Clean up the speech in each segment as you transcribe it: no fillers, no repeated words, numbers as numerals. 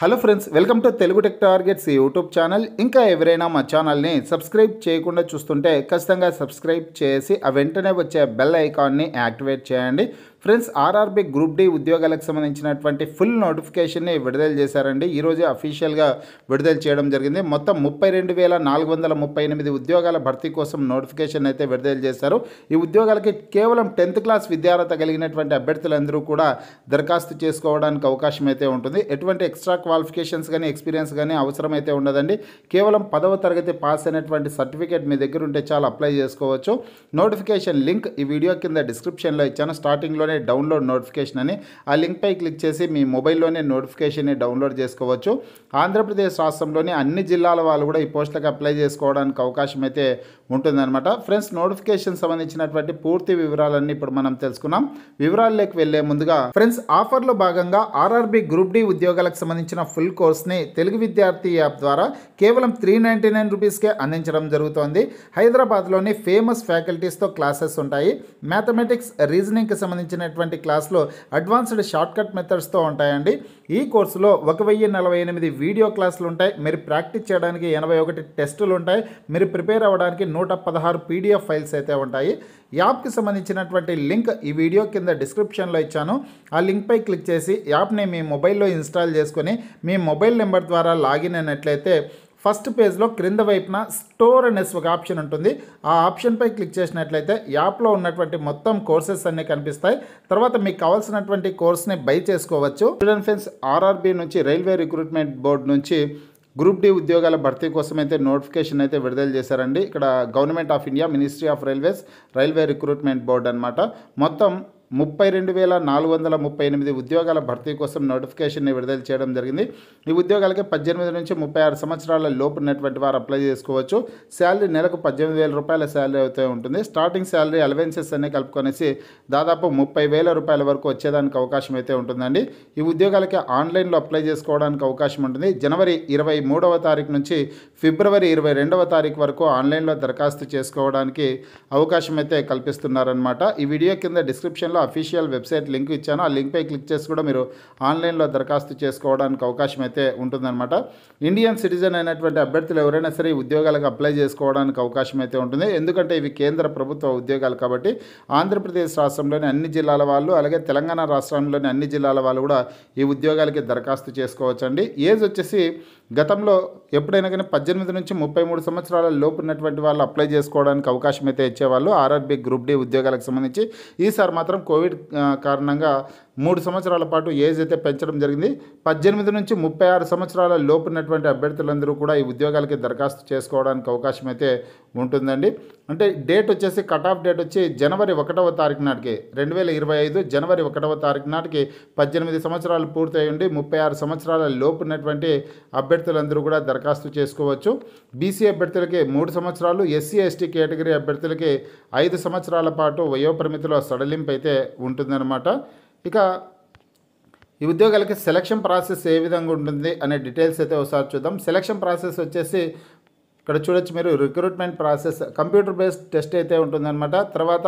Hello friends, welcome to Telugu tech targets YouTube channel. ఇంకా ఎవరైనా మా ఛానల్ని సబ్స్క్రైబ్ చేయకుండా చూస్తుంటే ఖచ్చితంగా సబ్స్క్రైబ్ చేసి ఆ వెంటనే వచ్చే బెల్ ఐకాన్ని యాక్టివేట్ చేయండి. ఫ్రెండ్స్, ఆర్ఆర్బీ గ్రూప్ డి ఉద్యోగాలకు సంబంధించినటువంటి ఫుల్ నోటిఫికేషన్ని విడుదల చేశారండి. ఈరోజు అఫీషియల్గా విడుదల చేయడం జరిగింది. మొత్తం 32,438 ఉద్యోగాల భర్తీ కోసం నోటిఫికేషన్ అయితే విడుదల చేశారు. ఈ ఉద్యోగాలకి కేవలం 10th క్లాస్ విద్యార్హత కలిగినటువంటి అభ్యర్థులందరూ కూడా దరఖాస్తు చేసుకోవడానికి అవకాశం అయితే ఉంటుంది. ఎటువంటి ఎక్స్ట్రా క్వాలిఫికేషన్స్ కానీ ఎక్స్పీరియన్స్ కానీ అవసరం అయితే ఉండదండి. కేవలం 10వ తరగతి పాస్ అయినటువంటి సర్టిఫికేట్ మీ దగ్గర ఉంటే చాలా అప్లై చేసుకోవచ్చు. నోటిఫికేషన్ లింక్ ఈ వీడియో కింద డిస్క్రిప్షన్లో ఇచ్చాను. స్టార్టింగ్లోనే డౌన్లోడ్ నోటిఫికేషన్ అని ఆ లింక్పై క్లిక్ చేసి మీ మొబైల్లోనే నోటిఫికేషన్ని డౌన్లోడ్ చేసుకోవచ్చు. ఆంధ్రప్రదేశ్ రాష్ట్రంలోని అన్ని జిల్లాల వాళ్ళు కూడా ఈ పోస్టులకు అప్లై చేసుకోవడానికి అవకాశం అయితే ఉంటుందన్నమాట. ఫ్రెండ్స్, నోటిఫికేషన్ సంబంధించినటువంటి పూర్తి వివరాలన్నీ ఇప్పుడు మనం తెలుసుకున్నాం. వివరాల్లోకి వెళ్లే ముందుగా ఫ్రెండ్స్, ఆఫర్లో భాగంగా ఆర్ఆర్బీ గ్రూప్ డి ఉద్యోగాలకు సంబంధించిన ఫుల్ కోర్స్ని తెలుగు విద్యార్థి యాప్ ద్వారా కేవలం 399 రూపీస్కే అందించడం జరుగుతోంది. హైదరాబాద్లోని ఫేమస్ ఫ్యాకల్టీస్తో క్లాసెస్ ఉంటాయి. మ్యాథమెటిక్స్, రీజనింగ్కి సంబంధించినటువంటి క్లాస్లో అడ్వాన్స్డ్ షార్ట్కట్ మెథడ్స్తో ఉంటాయండి. ఈ కోర్సులో 1048 వీడియో క్లాసులు ఉంటాయి. మీరు ప్రాక్టీస్ చేయడానికి 81 టెస్టులు ఉంటాయి. మీరు ప్రిపేర్ అవ్వడానికి 116 పీడిఎఫ్ ఫైల్స్ అయితే ఉంటాయి. యాప్కి సంబంధించినటువంటి లింక్ ఈ వీడియో కింద డిస్క్రిప్షన్లో ఇచ్చాను. ఆ లింక్పై క్లిక్ చేసి యాప్ని మీ మొబైల్లో ఇన్స్టాల్ చేసుకొని మీ మొబైల్ నెంబర్ ద్వారా లాగిన్ అయినట్లయితే ఫస్ట్ పేజ్లో క్రింద వైపున స్టోర్ అనేసి ఒక ఆప్షన్ ఉంటుంది. ఆ ఆప్షన్పై క్లిక్ చేసినట్లయితే యాప్లో ఉన్నటువంటి మొత్తం కోర్సెస్ అన్నీ కనిపిస్తాయి. తర్వాత మీకు కావాల్సినటువంటి కోర్స్ని బై చేసుకోవచ్చు. స్టూడెంట్ ఫ్రెండ్స్, ఆర్ఆర్బీ నుంచి రైల్వే రిక్రూట్మెంట్ బోర్డు నుంచి గ్రూప్ డి ఉద్యోగాల భర్తీ కోసం అయితే నోటిఫికేషన్ అయితే విడుదల చేశారండి. ఇక్కడ government of India, ministry of railways, railway recruitment board అనమాట. మొత్తం 32,438 ఉద్యోగాల భర్తీ కోసం నోటిఫికేషన్ని విడుదల చేయడం జరిగింది. ఈ ఉద్యోగాలకి 18 నుంచి 36 సంవత్సరాల లోపు ఉన్నటువంటి వారు అప్లై చేసుకోవచ్చు. శాలరీ నెలకు 18,000 రూపాయల శాలరీ అయితే ఉంటుంది. స్టార్టింగ్ శాలరీ అలవెన్సెస్ అన్ని కలుపుకొనేసి దాదాపు 30,000 రూపాయల వరకు వచ్చేదానికి అవకాశం అయితే ఉంటుందండి. ఈ ఉద్యోగాలకి ఆన్లైన్లో అప్లై చేసుకోవడానికి అవకాశం ఉంటుంది. జనవరి 23వ తారీఖు నుంచి ఫిబ్రవరి 22వ తారీఖు వరకు ఆన్లైన్లో దరఖాస్తు చేసుకోవడానికి అవకాశం అయితే కల్పిస్తున్నారనమాట. ఈ వీడియో కింద డిస్క్రిప్షన్లో అఫీషియల్ వెబ్సైట్ లింక్ ఇచ్చాను. ఆ లింక్పై క్లిక్ చేసి కూడా మీరు ఆన్లైన్లో దరఖాస్తు చేసుకోవడానికి అవకాశం అయితే ఉంటుందన్నమాట. ఇండియన్ సిటిజన్ అయినటువంటి అభ్యర్థులు ఎవరైనా సరే ఈ ఉద్యోగాలకు అప్లై చేసుకోవడానికి అవకాశం అయితే ఉంటుంది. ఎందుకంటే ఇవి కేంద్ర ప్రభుత్వ ఉద్యోగాలు కాబట్టి ఆంధ్రప్రదేశ్ రాష్ట్రంలోని అన్ని జిల్లాల వాళ్ళు, అలాగే తెలంగాణ రాష్ట్రంలోని అన్ని జిల్లాల వాళ్ళు కూడా ఈ ఉద్యోగాలకి దరఖాస్తు చేసుకోవచ్చండి. ఏజ్ వచ్చేసి గతంలో ఎప్పుడైనా కానీ 18 నుంచి 33 సంవత్సరాల లోపు ఉన్నటువంటి వాళ్ళు అప్లై చేసుకోవడానికి అవకాశం అయితే ఇచ్చేవాళ్ళు ఆర్ఆర్బీ గ్రూప్ డి ఉద్యోగాలకు సంబంధించి. ఈసారి మాత్రం కోవిడ్ కారణంగా 3 సంవత్సరాల పాటు ఏజ్ అయితే పెంచడం జరిగింది. 18 నుంచి 36 సంవత్సరాల లోపు ఉన్నటువంటి అభ్యర్థులందరూ కూడా ఈ ఉద్యోగాలకి దరఖాస్తు చేసుకోవడానికి అవకాశం అయితే ఉంటుందండి. అంటే డేట్ వచ్చేసి కట్ ఆఫ్ డేట్ వచ్చి జనవరి 1వ తారీఖు నాటికి 2025 జనవరి 1వ తారీఖు నాటికి 18 సంవత్సరాలు పూర్తయి ఉండి 36 సంవత్సరాల లోపు ఉన్నటువంటి అభ్యర్థులందరూ కూడా దరఖాస్తు చేసుకోవచ్చు. బీసీ అభ్యర్థులకి 3 సంవత్సరాలు, ఎస్సీ ఎస్టీ కేటగిరీ అభ్యర్థులకి 5 సంవత్సరాల పాటు వయోపరిమితిలో సడలింపు అయితే ఉంటుందన్నమాట. ఇక ఈ ఉద్యోగాలకి సెలక్షన్ ప్రాసెస్ ఏ విధంగా ఉంటుంది అనే డీటెయిల్స్ అయితే ఒకసారి చూద్దాం. సెలక్షన్ ప్రాసెస్ వచ్చేసి ఇక్కడ చూడొచ్చు మీరు, recruitment process computer based test అయితే ఉంటుందన్నమాట. తర్వాత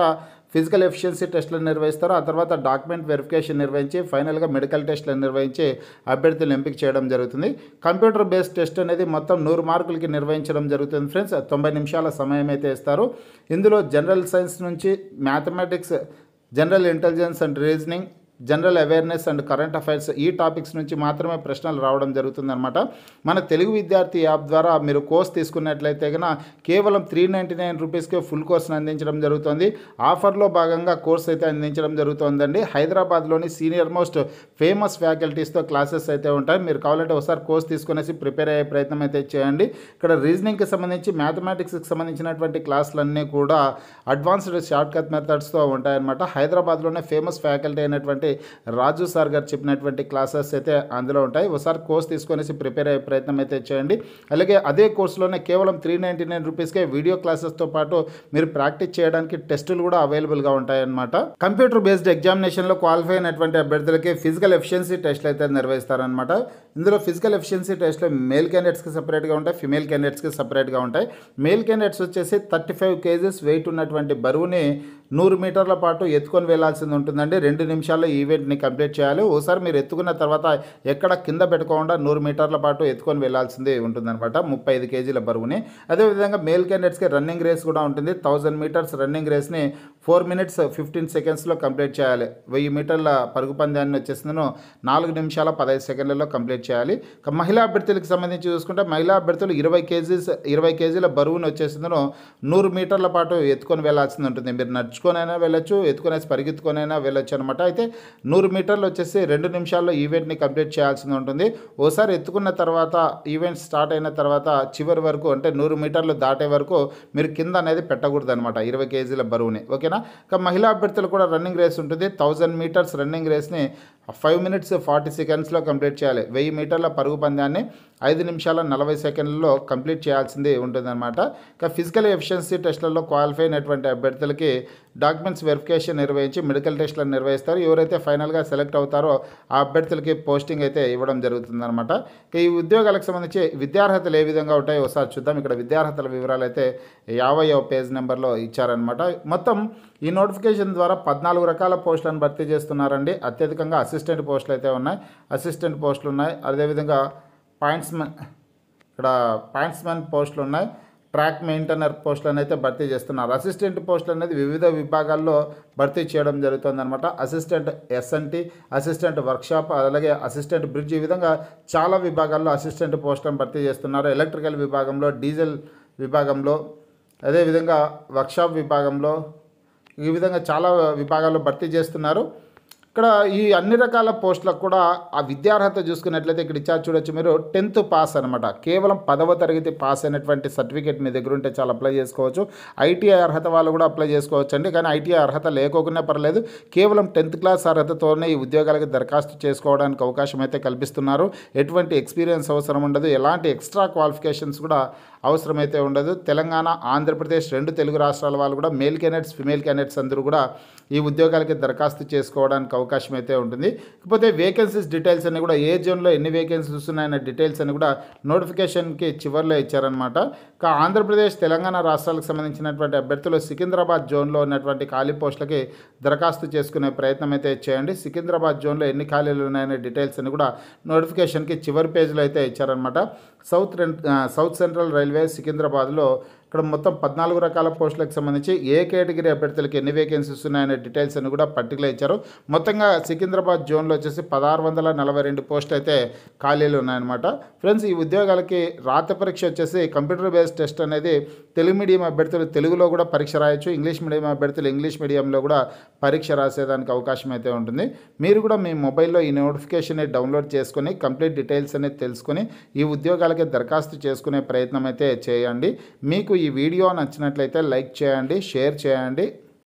ఫిజికల్ ఎఫిషియన్సీ టెస్టులు నిర్వహిస్తారు. ఆ తర్వాత డాక్యుమెంట్ వెరిఫికేషన్ నిర్వహించి ఫైనల్గా మెడికల్ టెస్టులు నిర్వహించి అభ్యర్థులను ఎంపిక చేయడం జరుగుతుంది. కంప్యూటర్ బేస్డ్ టెస్ట్ అనేది మొత్తం 100 మార్కులకి నిర్వహించడం జరుగుతుంది ఫ్రెండ్స్. 90 నిమిషాల సమయం అయితే ఇస్తారు. ఇందులో జనరల్ సైన్స్ నుంచి mathematics, general intelligence and reasoning, general awareness and current affairs ఈ టాపిక్స్ నుంచి మాత్రమే ప్రశ్నలు రావడం జరుగుతుందన్నమాట. మన తెలుగు విద్యార్థి యాప్ ద్వారా మీరు కోర్స్ తీసుకున్నట్లయితే కనుక కేవలం 399 రూపీస్కే ఫుల్ కోర్స్ని అందించడం జరుగుతుంది. ఆఫర్లో భాగంగా కోర్స్ అయితే అందించడం జరుగుతుందండి. హైదరాబాద్లోని సీనియర్ మోస్ట్ ఫేమస్ ఫ్యాకల్టీస్తో క్లాసెస్ అయితే ఉంటాయి. మీరు కావాలంటే ఒకసారి కోర్స్ తీసుకునేసి ప్రిపేర్ అయ్యే ప్రయత్నం అయితే చేయండి. ఇక్కడ రీజనింగ్కి సంబంధించి, మ్యాథమెటిక్స్కి సంబంధించినటువంటి క్లాసులన్నీ కూడా అడ్వాన్స్డ్ షార్ట్కట్ మెథడ్స్తో ఉంటాయన్నమాట. హైదరాబాద్లోనే ఫేమస్ ఫ్యాకల్టీ అయినటువంటి రాజు సార్ గారు చెప్పినటువంటి క్లాసెస్ అయితే అందులో ఉంటాయి. ఒకసారి కోర్స్ తీసుకొనేసి ప్రిపేర్ అయ్యే ప్రయత్నం అయితే చేయండి. అలాగే అదే కోర్సులోనే కేవలం 399 రూపీస్కే వీడియో క్లాసెస్తో పాటు మీరు ప్రాక్టీస్ చేయడానికి టెస్టులు కూడా అవైలబుల్గా ఉంటాయన్నమాట. కంప్యూటర్ బేస్డ్ ఎగ్జామినేషన్లో క్వాలిఫై అయినటువంటి అభ్యర్థులకి ఫిజికల్ ఎఫిషియన్సీ టెస్ట్లు అయితే నిర్వహిస్తారనమాట. ఇందులో ఫిజికల్ ఎఫిషియన్సీ టెస్ట్లు మేల్ క్యాండిడేట్స్కి సపరేట్గా ఉంటాయి, ఫిమేల్ క్యాండిడేట్స్కి సపరేట్గా ఉంటాయి. మేల్ క్యాండిడేట్స్ వచ్చేసి 35 kgs వెయిట్ ఉన్నటువంటి బరువుని 100 మీటర్ల పాటు ఎత్తుకొని వెళ్లాల్సింది ఉంటుందండి. 2 నిమిషాల్లో ఈవెంట్ని కంప్లీట్ చేయాలి. ఓసారి మీరు ఎత్తుకున్న తర్వాత ఎక్కడ కింద పెట్టకుండా 100 మీటర్ల పాటు ఎత్తుకొని వెళ్లాల్సింది ఉంటుందన్నమాట, 35 కేజీల బరువుని. అదేవిధంగా మేల్ క్యాండిడేట్స్కి రన్నింగ్ రేస్ కూడా ఉంటుంది. 1000 మీటర్స్ రన్నింగ్ రేస్ని 4 minutes 15 secondsలో కంప్లీట్ చేయాలి. 1000 మీటర్ల పరుగు పందాన్ని వచ్చేసిందను 4 నిమిషాల 15 సెకండ్లలో కంప్లీట్ చేయాలి. మహిళా అభ్యర్థులకు సంబంధించి చూసుకుంటే మహిళా అభ్యర్థులు 20 కేజీల బరువుని వచ్చేసిందను 100 మీటర్ల పాటు ఎత్తుకొని వెళ్లాల్సింది ఉంటుంది. మీరు నడుచుకొనైనా వెళ్ళొచ్చు, ఎత్తుకొనేసి పరిగెత్తుకొనైనా వెళ్ళొచ్చు అనమాట. అయితే 100 మీటర్లు వచ్చేసి 2 నిమిషాల్లో ఈవెంట్ని కంప్లీట్ చేయాల్సింది ఉంటుంది. ఓసారి ఎత్తుకున్న తర్వాత ఈవెంట్ స్టార్ట్ అయిన తర్వాత చివరి వరకు అంటే 100 మీటర్లు దాటే వరకు మీరు కింద అనేది పెట్టకూడదు అనమాట 20 కేజీల బరువుని. ఓకేనా. ఇక మహిళా అభ్యర్థులు కూడా రన్నింగ్ రేస్ ఉంటుంది. 1000 మీటర్స్ రన్నింగ్ రేస్ని 5 minutes 40 secondsలో కంప్లీట్ చేయాలి. 1000 మీటర్ల పరుగు పందాన్ని 5 నిమిషాల 40 సెకండ్లలో కంప్లీట్ చేయాల్సింది ఉంటుందన్నమాట. ఇక ఫిజికల్ ఎఫిషియన్సీ టెస్టులలో క్వాలిఫై అయినటువంటి అభ్యర్థులకి డాక్యుమెంట్స్ వెరిఫికేషన్ నిర్వహించి మెడికల్ టెస్టులను నిర్వహిస్తారు. ఎవరైతే ఫైనల్గా సెలెక్ట్ అవుతారో ఆ అభ్యర్థులకి పోస్టింగ్ అయితే ఇవ్వడం జరుగుతుందన్నమాట. ఇక ఈ ఉద్యోగాలకు సంబంధించి విద్యార్హతలు ఏ విధంగా ఉంటాయో ఒకసారి చూద్దాం. ఇక్కడ విద్యార్హతల వివరాలు అయితే 50వ పేజ్ నెంబర్లో ఇచ్చారనమాట. మొత్తం ఈ నోటిఫికేషన్ ద్వారా 14 రకాల పోస్టులను భర్తీ చేస్తున్నారండి. అత్యధికంగా అసిస్టెంట్ పోస్టులు అయితే ఉన్నాయి, అసిస్టెంట్ పోస్టులు ఉన్నాయి. అదేవిధంగా పాయింట్స్మెన్ పోస్టులు ఉన్నాయి. ట్రాక్ మెయింటైనర్ పోస్టులను అయితే భర్తీ చేస్తున్నారు. అసిస్టెంట్ పోస్టులు అనేది వివిధ విభాగాల్లో భర్తీ చేయడం జరుగుతుందన్నమాట. అసిస్టెంట్ ఎస్ఎన్టీ, అసిస్టెంట్ వర్క్షాప్, అలాగే అసిస్టెంట్ బ్రిడ్జ్, ఈ విధంగా చాలా విభాగాల్లో అసిస్టెంట్ పోస్టులను భర్తీ చేస్తున్నారు. ఎలక్ట్రికల్ విభాగంలో, డీజిల్ విభాగంలో, అదేవిధంగా వర్క్షాప్ విభాగంలో, ఈ విధంగా చాలా విభాగాల్లో భర్తీ చేస్తున్నారు. ఇక్కడ ఈ అన్ని రకాల పోస్టులకు కూడా ఆ విద్యార్హత చూసుకున్నట్లయితే ఇక్కడ ఇచ్చారు చూడొచ్చు మీరు, 10th పాస్ అనమాట. కేవలం 10వ తరగతి పాస్ అయినటువంటి సర్టిఫికేట్ మీ దగ్గర ఉంటే చాలా అప్లై చేసుకోవచ్చు. ఐటీఐ అర్హత వాళ్ళు కూడా అప్లై చేసుకోవచ్చు అండి. కానీ ఐటీఐ అర్హత లేకోకుండా పర్లేదు, కేవలం 10th క్లాస్ అర్హతతోనే ఈ ఉద్యోగాలకు దరఖాస్తు చేసుకోవడానికి అవకాశం అయితే కల్పిస్తున్నారు. ఎటువంటి ఎక్స్పీరియన్స్ అవసరం ఉండదు, ఎలాంటి ఎక్స్ట్రా క్వాలిఫికేషన్స్ కూడా అవసరమైతే ఉండదు. తెలంగాణ, ఆంధ్రప్రదేశ్ 2 తెలుగు రాష్ట్రాల వాళ్ళు కూడా మేల్ క్యాండిడేట్స్, ఫిమేల్ క్యాండిడేట్స్ అందరూ కూడా ఈ ఉద్యోగాలకి దరఖాస్తు చేసుకోవడానికి అవకాశం అయితే ఉంటుంది. ఇకపోతే వేకెన్సీస్ డీటెయిల్స్ అన్ని కూడా ఏ జోన్లో ఎన్ని వేకెన్సీస్ ఉన్నాయన్న డీటెయిల్స్ అని కూడా నోటిఫికేషన్కి చివరిలో ఇచ్చారనమాట. ఇక ఆంధ్రప్రదేశ్, తెలంగాణ రాష్ట్రాలకు సంబంధించినటువంటి అభ్యర్థులు సికింద్రాబాద్ జోన్లో ఉన్నటువంటి ఖాళీ పోస్టులకి దరఖాస్తు చేసుకునే ప్రయత్నం అయితే చేయండి. సికింద్రాబాద్ జోన్లో ఎన్ని ఖాళీలు ఉన్నాయనే డీటెయిల్స్ అని కూడా నోటిఫికేషన్కి చివరి పేజ్లో అయితే ఇచ్చారనమాట. సౌత్ సెంట్రల్ రైల్వే సికింద్రాబాద్లో ఇక్కడ మొత్తం 14 రకాల పోస్టులకు సంబంధించి ఏ కేటగిరీ అభ్యర్థులకు ఎన్ని వేకెన్సీస్ ఉన్నాయనే డీటెయిల్స్ అని కూడా పర్టికులర్ ఇచ్చారు. మొత్తంగా సికింద్రాబాద్ జోన్లో వచ్చేసి 1642 పోస్టులు అయితే ఖాళీలు ఉన్నాయన్నమాట. ఫ్రెండ్స్, ఈ ఉద్యోగాలకి రాత పరీక్ష వచ్చేసి కంప్యూటర్ బేస్డ్ టెస్ట్ అనేది తెలుగు మీడియం అభ్యర్థులు తెలుగులో కూడా పరీక్ష రాయొచ్చు, ఇంగ్లీష్ మీడియం అభ్యర్థులు ఇంగ్లీష్ మీడియంలో కూడా పరీక్ష రాసేదానికి అవకాశం అయితే ఉంటుంది. మీరు కూడా మీ మొబైల్లో ఈ నోటిఫికేషన్ డౌన్లోడ్ చేసుకొని కంప్లీట్ డీటెయిల్స్ అనేది తెలుసుకొని ఈ ఉద్యోగాలకి దరఖాస్తు చేసుకునే ప్రయత్నం అయితే చేయండి. మీకు ఈ వీడియో నచ్చినట్లయితే లైక్ చేయండి, షేర్ చేయండి.